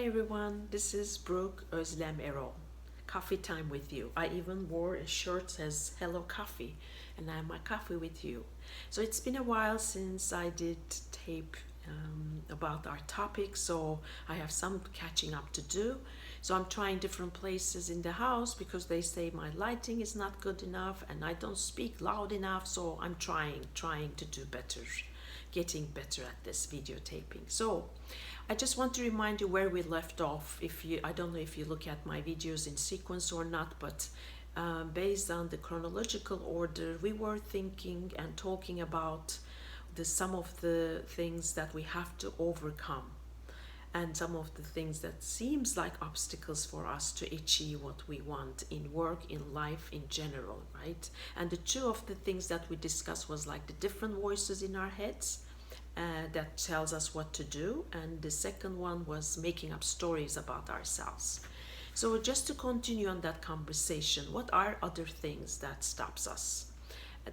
Hi everyone, this is Brooke Özlem Erol. Coffee time with you. I even wore a shirt that says Hello Coffee, and I'm my coffee with you. So it's been a while since I did tape about our topic, so I have some catching up to do. So I'm trying different places in the house because they say my lighting is not good enough and I don't speak loud enough, so I'm trying to do better, getting better at this videotaping. So I just want to remind you where we left off. I don't know if you look at my videos in sequence or not, but based on the chronological order, we were thinking and talking about some of the things that we have to overcome and some of the things that seems like obstacles for us to achieve what we want in work, in life in general, right? And the two of the things that we discussed was like the different voices in our heads that tells us what to do, and the second one was making up stories about ourselves. So just to continue on that conversation, what are other things that stops us?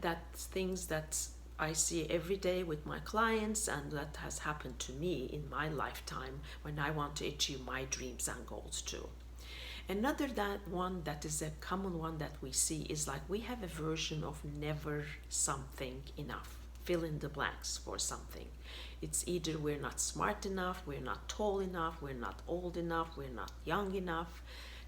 That things that I see every day with my clients, and that has happened to me in my lifetime when I want to achieve my dreams and goals too. Another that is a common one that we see is like we have a version of never something enough. Fill in the blanks for something. It's either we're not smart enough, we're not tall enough, we're not old enough, we're not young enough.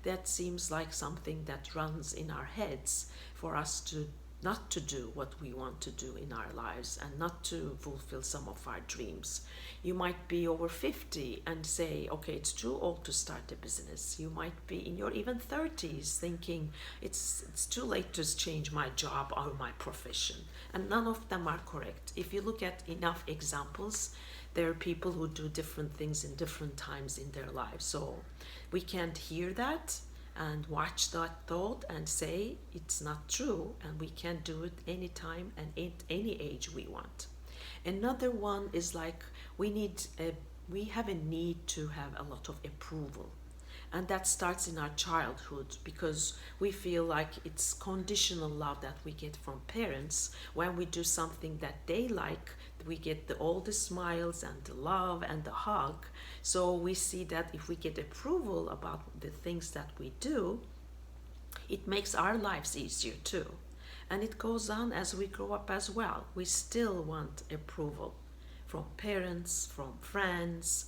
That seems like something that runs in our heads for us to not to do what we want to do in our lives and not to fulfill some of our dreams. You might be over 50 and say, okay, it's too old to start a business. You might be in your even 30s thinking it's too late to change my job or my profession. And none of them are correct. If you look at enough examples, there are people who do different things in different times in their lives. So we can't hear that and watch that thought and say it's not true, and we can do it anytime and at any age we want. Another one is like we have a need to have a lot of approval, and that starts in our childhood because we feel like it's conditional love that we get from parents. When we do something that they like, we get all the smiles and the love and the hug. So we see that if we get approval about the things that we do, it makes our lives easier too. And it goes on as we grow up as well. We still want approval from parents, from friends,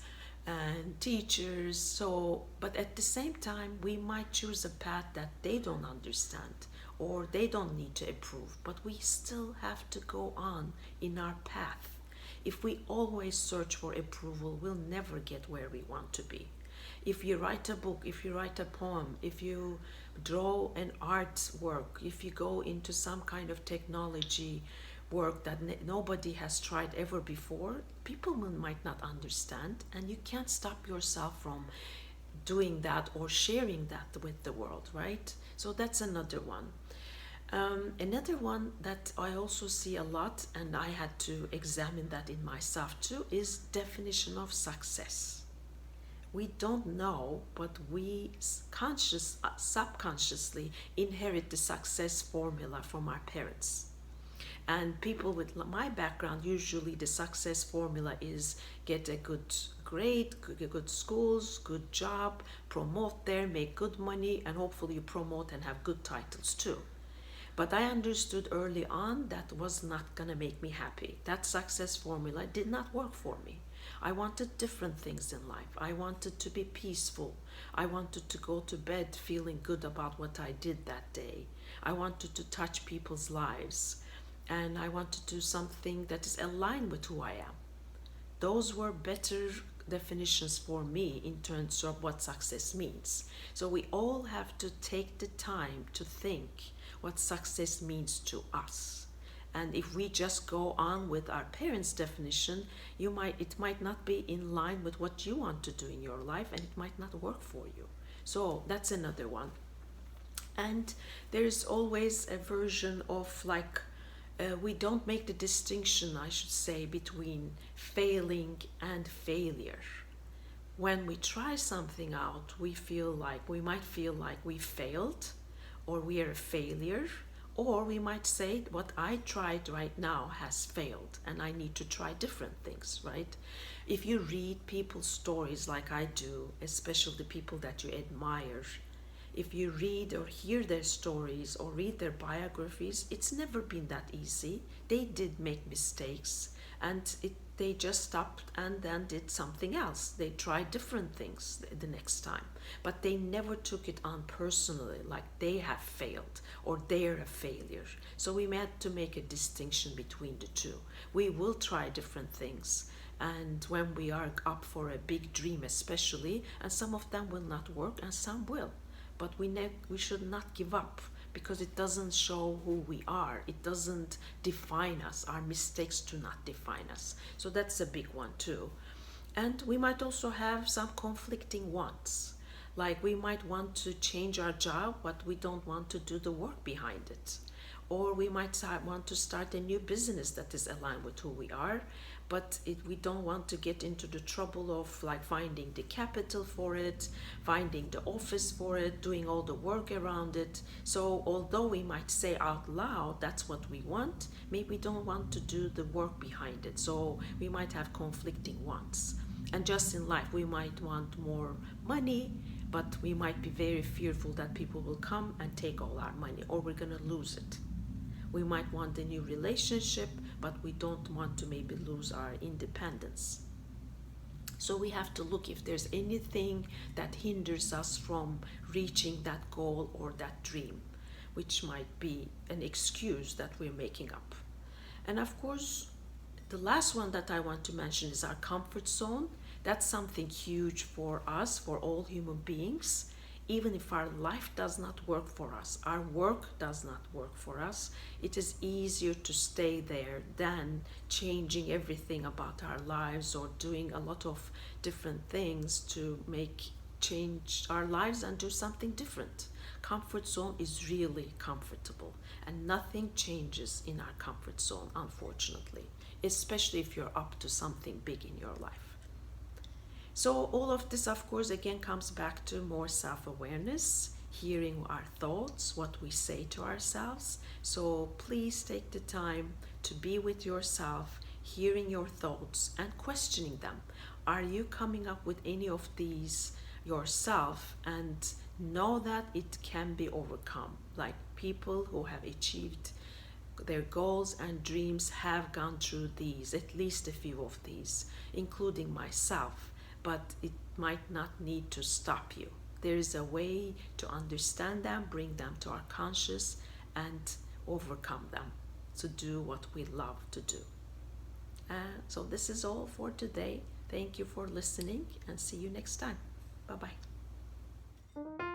and teachers. So, but at the same time, we might choose a path that they don't understand or they don't need to approve, but we still have to go on in our path. If we always search for approval, we'll never get where we want to be. If you write a book, if you write a poem, if you draw an artwork, if you go into some kind of technology work that nobody has tried ever before, people might not understand, and you can't stop yourself from doing that or sharing that with the world, right? So that's another one. Another one that I also see a lot, and I had to examine that in myself too, is definition of success. We don't know, but we subconsciously inherit the success formula from our parents. And people with my background, usually the success formula is get a good grade, good schools, good job, promote there, make good money, and hopefully you promote and have good titles too. But I understood early on that was not gonna make me happy. That success formula did not work for me. I wanted different things in life. I wanted to be peaceful. I wanted to go to bed feeling good about what I did that day. I wanted to touch people's lives. And I want to do something that is aligned with who I am. Those were better definitions for me in terms of what success means. So we all have to take the time to think what success means to us. And if we just go on with our parents' definition, it might not be in line with what you want to do in your life, and it might not work for you. So that's another one. And there's always a version of like we don't make the distinction, I should say, between failing and failure. When we try something out, we might feel like we failed, or we are a failure, Or we might say, what I tried right now has failed and I need to try different things, right? If you read people's stories like I do, especially the people that you admire, if you read or hear their stories or read their biographies, it's never been that easy. They did make mistakes, and they just stopped and then did something else. They tried different things the next time, but they never took it on personally, like they have failed or they're a failure. So we had to make a distinction between the two. We will try different things, and when we are up for a big dream especially, and some of them will not work and some will, but we should not give up, because it doesn't show who we are. It doesn't define us. Our mistakes do not define us. So that's a big one too. And we might also have some conflicting wants. Like we might want to change our job, but we don't want to do the work behind it. Or we might want to start a new business that is aligned with who we are, but we don't want to get into the trouble of like finding the capital for it, finding the office for it, doing all the work around it. So although we might say out loud that's what we want, maybe we don't want to do the work behind it. So we might have conflicting wants. And just in life, we might want more money, but we might be very fearful that people will come and take all our money, or we're going to lose it. We might want a new relationship, but we don't want to maybe lose our independence. So we have to look if there's anything that hinders us from reaching that goal or that dream, which might be an excuse that we're making up. And of course, the last one that I want to mention is our comfort zone. That's something huge for us, for all human beings. Even if our life does not work for us, our work does not work for us, it is easier to stay there than changing everything about our lives or doing a lot of different things to change our lives and do something different. Comfort zone is really comfortable, and nothing changes in our comfort zone, unfortunately, especially if you're up to something big in your life. So all of this, of course, again comes back to more self-awareness, hearing our thoughts, what we say to ourselves. So please take the time to be with yourself, hearing your thoughts and questioning them. Are you coming up with any of these yourself? And know that it can be overcome. Like people who have achieved their goals and dreams have gone through these, at least a few of these, including myself. But it might not need to stop you. There is a way to understand them, bring them to our conscious, and overcome them to do what we love to do. So this is all for today. Thank you for listening, and see you next time. Bye-bye.